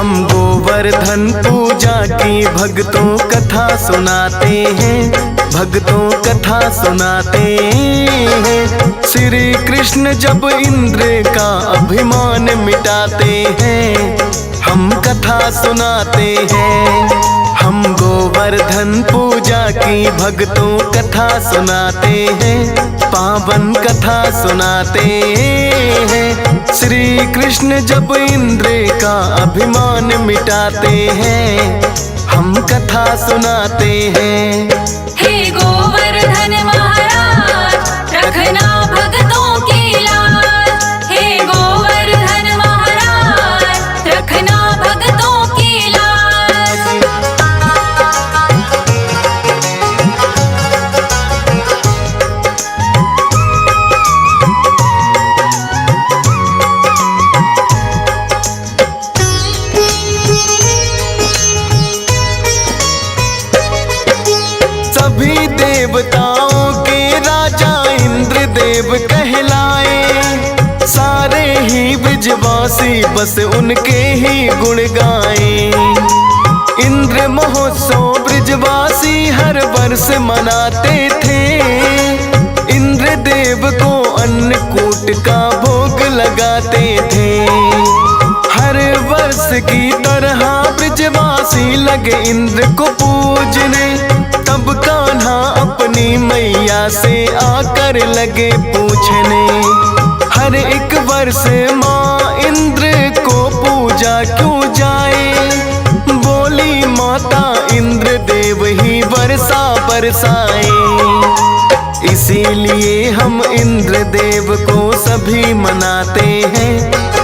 हम गोवर्धन पूजा की भक्तों कथा सुनाते हैं, भक्तों कथा सुनाते हैं। श्री कृष्ण जब इंद्र का अभिमान मिटाते हैं, हम कथा सुनाते हैं। हम गोवर्धन पूजा की भक्तों कथा सुनाते हैं, पावन कथा सुनाते हैं। श्री कृष्ण जब इंद्र का अभिमान मिटाते हैं, हम कथा सुनाते हैं। हे गोवर्धन महाराज, रखना भक्तों की लाज। हे गोवर्धन महाराज, रखना भक्तों की लाज। सभी देवताओं के राजा इंद्र देव कहलाए, सारे ही ब्रजवासी बस उनके ही गुण गाए। इंद्र महोत्सव ब्रजवासी हर वर्ष मनाते थे, इंद्र देव को अन्नकूट का भोग लगाते थे। हर वर्ष की तरह ब्रजवासी लगे इंद्र को पूजने, तब कान्हा अपनी मैया से आकर लगे पूछने। हर एक वर्ष माँ इंद्र को पूजा क्यों जाए, बोली माता इंद्र देव ही वर्षा बरसाए। इसीलिए हम इंद्र देव को सभी मनाते हैं,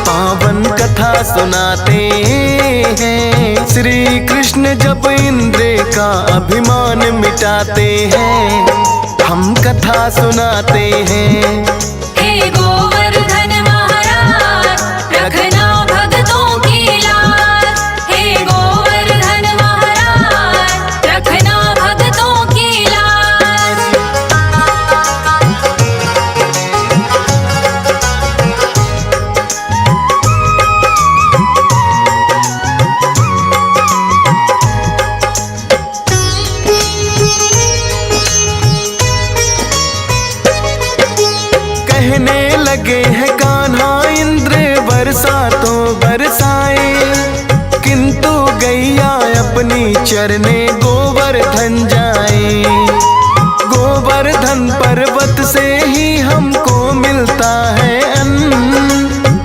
पावन कथा सुनाते हैं। श्री कृष्ण जब इंद्र का अभिमान मिटाते हैं, हम कथा सुनाते हैं। हे गोवर्धन महाराज, रखना भक्तों की लाज। हे गोवर्धन महाराज, रखना भक्तों की लाज। कहने लगे हैं कान्हा इंद्र वर्षा तो बरसाए, किंतु गैया अपनी चरने गोवर्धन जाए। गोवर्धन पर्वत से ही हमको मिलता है अन्न,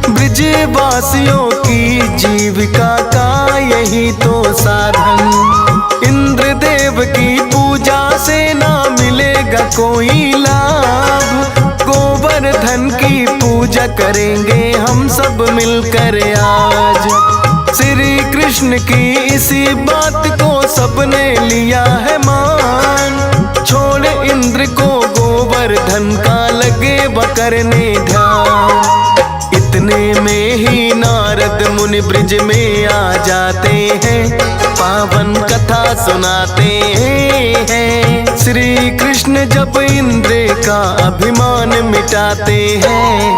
ब्रजवासियों की जीविका का यही तो साधन। इंद्र देव की पूजा से ना मिलेगा कोई लाभ, गोवर्धन की पूजा करेंगे हम सब मिलकर आज। श्री कृष्ण की इसी बात को सबने लिया है मान, छोड़ इंद्र को गोवर्धन का लगे बकरने ध्यान। इतने में ही नारद मुनि ब्रिज में आ जाते हैं, पावन कथा सुनाते हैं। श्री कृष्ण जब इंद्र का अभिमान मिटाते हैं,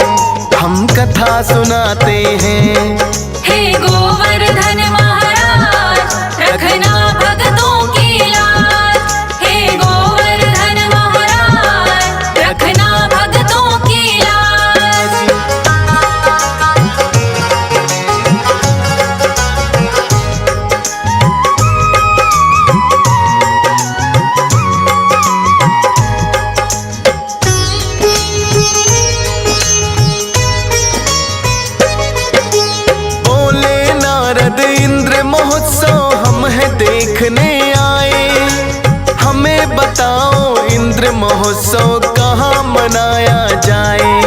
हम कथा सुनाते हैं। हे गोवर्धन महाराज, रखना भक्तों की लाज। हे गोवर्धन महाराज, रखना भक्तों की लाज। इंद्र महोत्सव हम है देखने आए, हमें बताओ इंद्र महोत्सव कहाँ मनाया जाए।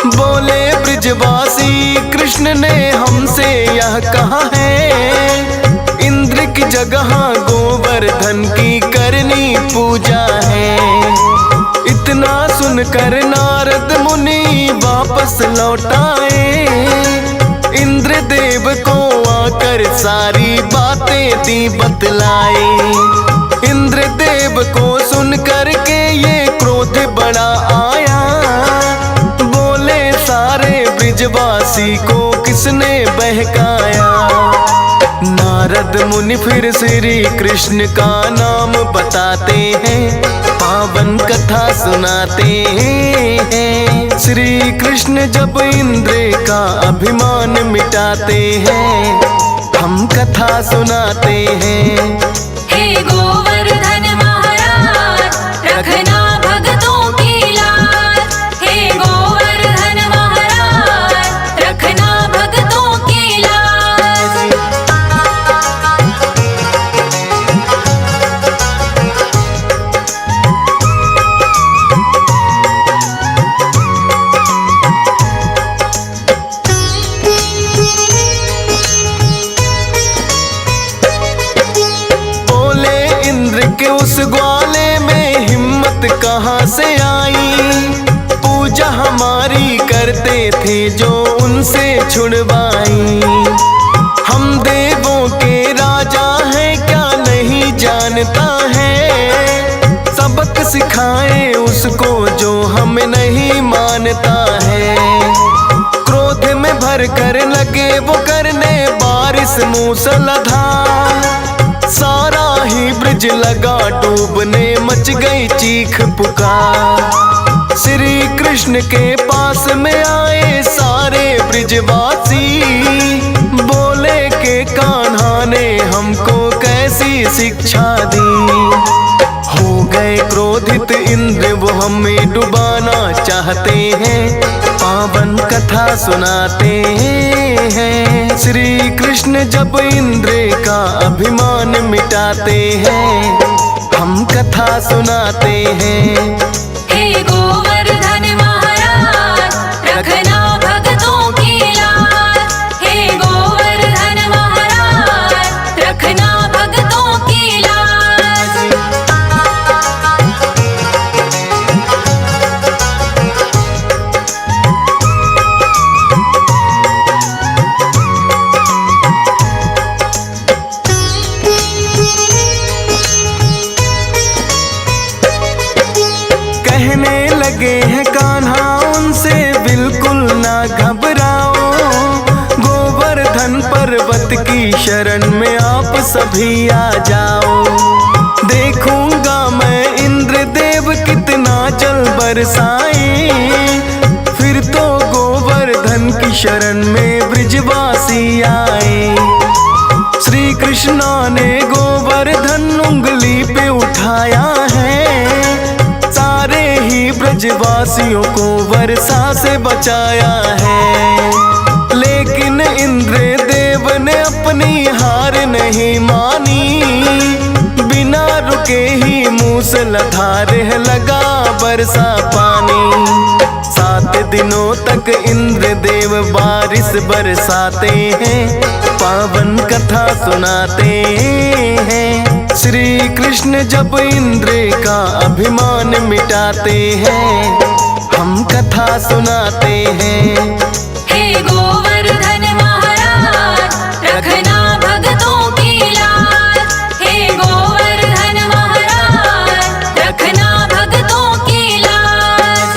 बोले ब्रजवासी कृष्ण ने हमसे यह कहा है, इंद्र की जगह गोवर्धन की करनी पूजा है। इतना सुनकर नारद मुनि वापस लौट आए, इंद्र देव को आकर सारी बातें दी बतलाए। इंद्र देव को सुन कर के ये क्रोध बड़ा आया, बोले सारे ब्रजवासी को किसने बहकाया। नारद मुनि फिर श्री कृष्ण का नाम बताते हैं, पावन कथा सुनाते हैं। श्री कृष्ण जब इंद्र का अभिमान मिटाते हैं, हम कथा सुनाते हैं। हे गोवर्धन महाराज रखना भक्तों की लाज। हे गोवर्धन महाराज रखना भक्तों की लाज। के उस ग्वाले में हिम्मत कहाँ से आई, पूजा हमारी करते थे जो उनसे छुड़वाई। हम देवों के राजा हैं क्या नहीं जानता है, सबक सिखाए उसको जो हमें नहीं मानता है। क्रोध में भर कर लगे वो करने बारिश मूसलाधार, सारा ही ब्रिज लगा डूबने, मच गई चीख पुकार। श्री कृष्ण के पास में आए सारे ब्रिजवासी, बोले के कान्हा ने हमको कैसी शिक्षा दी। हो गए क्रोधित इंद्र वो हमें डुबाना चाहते हैं, पावन कथा सुनाते हैं। श्री कृष्ण जब इंद्र का अभिमान मिटाते हैं, हम कथा सुनाते हैं। हे गोवर्धन महाराज रखना भक्तों की लाज। हे गोवर्धन महाराज रखना भक्तों की लाज। कहने लगे हैं कान्हा उनसे बिल्कुल ना घबराओ, गोवर्धन पर्वत की शरण में आप सभी आ जाओ। देखूंगा मैं इंद्र देव कितना जल बरसाए, फिर तो गोवर्धन की शरण में ब्रिजवासी आए। श्री कृष्णा ने गोवर्धन उंगली पे उठाया है, सारे ही ब्रजवासियों को वर्षा से बचाया है। लेकिन इंद्र देव ने अपनी हार नहीं मानी, बिना रुके ही मूसलाधार लगा बरसा पानी। 7 दिनों तक इंद्र देव बारिश बरसाते हैं, पावन कथा सुनाते हैं। श्री कृष्ण जब इंद्र का अभिमान मिटाते हैं, हम कथा सुनाते हैं। हे गोवर्धन महाराज रखना भक्तों की लाज। हे गोवर्धन महाराज रखना भक्तों की लाज।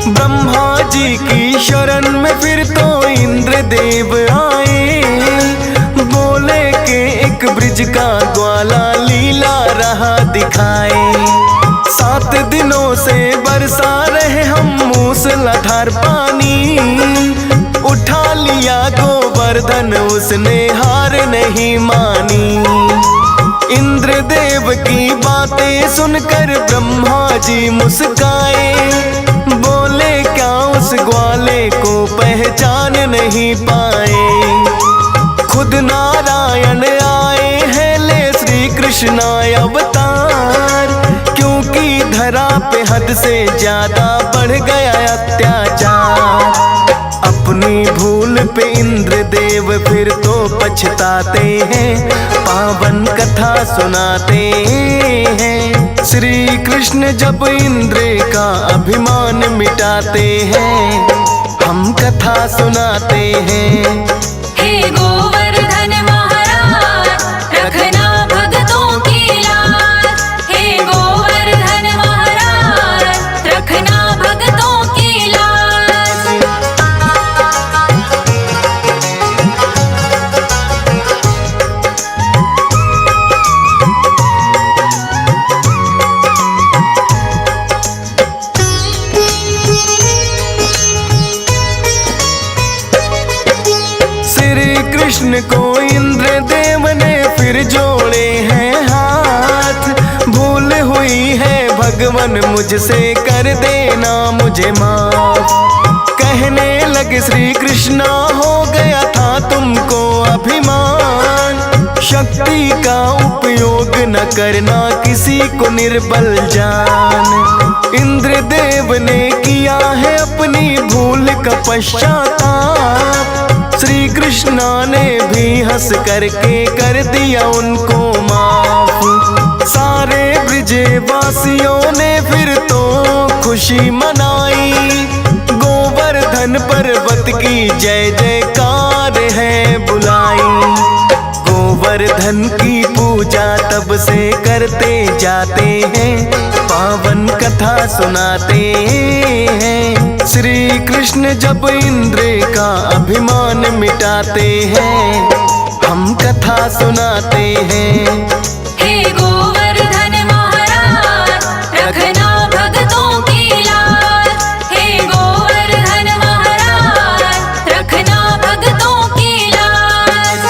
ब्रह्मा जी की शरण में फिर तो इंद्र देव आए, बोले के एक ब्रिज का ग्वाला लीला रहा दिखाए। 7 दिनों से बरसा रहे हम मूसलाधार पानी, उठा लिया गोवर्धन उसने हार नहीं मानी। इंद्र देव की बातें सुनकर ब्रह्मा जी मुस्काए, बोले क्या उस ग्वाले को पहचान नहीं पाए। खुद नारायण आए हैं ले श्री कृष्ण अवतार, क्योंकि धरा पे हद से ज्यादा बढ़ गया अत्याचार। अपनी भूल पे इंद्र देव फिर तो पछताते हैं, पावन कथा सुनाते हैं। श्री कृष्ण जब इंद्र का अभिमान मिटाते हैं, हम कथा सुनाते हैं। हे कृष्ण को इंद्र देव ने फिर जोड़े हैं हाथ। भूल हुई है भगवन मुझसे, कर देना मुझे माफ। कहने लगे श्री कृष्णा हो गया था तुमको अभिमान, शक्ति का उपयोग न करना किसी को निर्बल जान। इंद्र देव ने किया है अपनी भूल का पश्चाताप, श्री कृष्णा ने भी हंस करके कर दिया उनको माफ। सारे ब्रजवासियों ने फिर तो खुशी मनाई, गोवर्धन पर्वत की जय जयकार है बुलाई। गोवर्धन की पूजा तब से करते जाते हैं, पावन कथा सुनाते हैं। श्री कृष्ण जब इंद्र का अभिमान मिटाते हैं, हम कथा सुनाते हैं। हे गोवर्धन महाराज, रखना भक्तों की लाज। हे गोवर्धन महाराज, रखना भक्तों की लाज।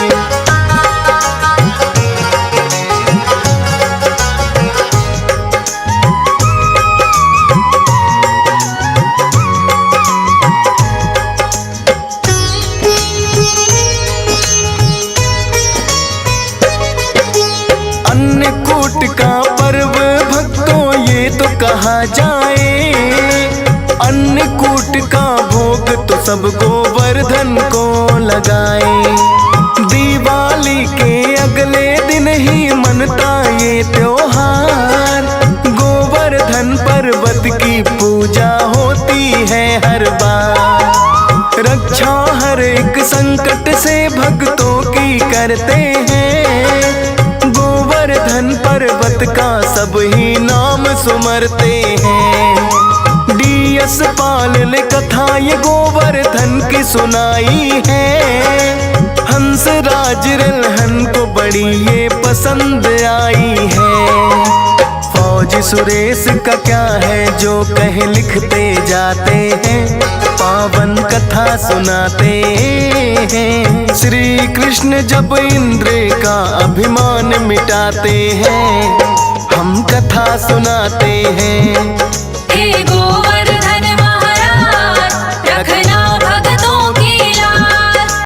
अन्नकूट का पर्व भक्तों ये तो कहा जाए, अन्नकूट का भोग तो सब गोवर्धन को लगाए। दिवाली के अगले दिन ही मनता ये त्योहार, गोवर्धन पर्वत की पूजा होती है हर बार। रक्षा हर एक संकट से भक्तों की करते हैं, गोवर्धन पर्वत का सब ही नाम सुमरते हैं। DS पाल ने कथा ये गोवर्धन की सुनाई है, हंस राज रल्हन को बड़ी ये पसंद आई है। फौज सुरेश का क्या है जो कहे लिखते जाते हैं, पावन कथा सुनाते हैं। श्री कृष्ण जब इंद्र का अभिमान मिटाते हैं, हम कथा सुनाते हैं। हे गोवर्धन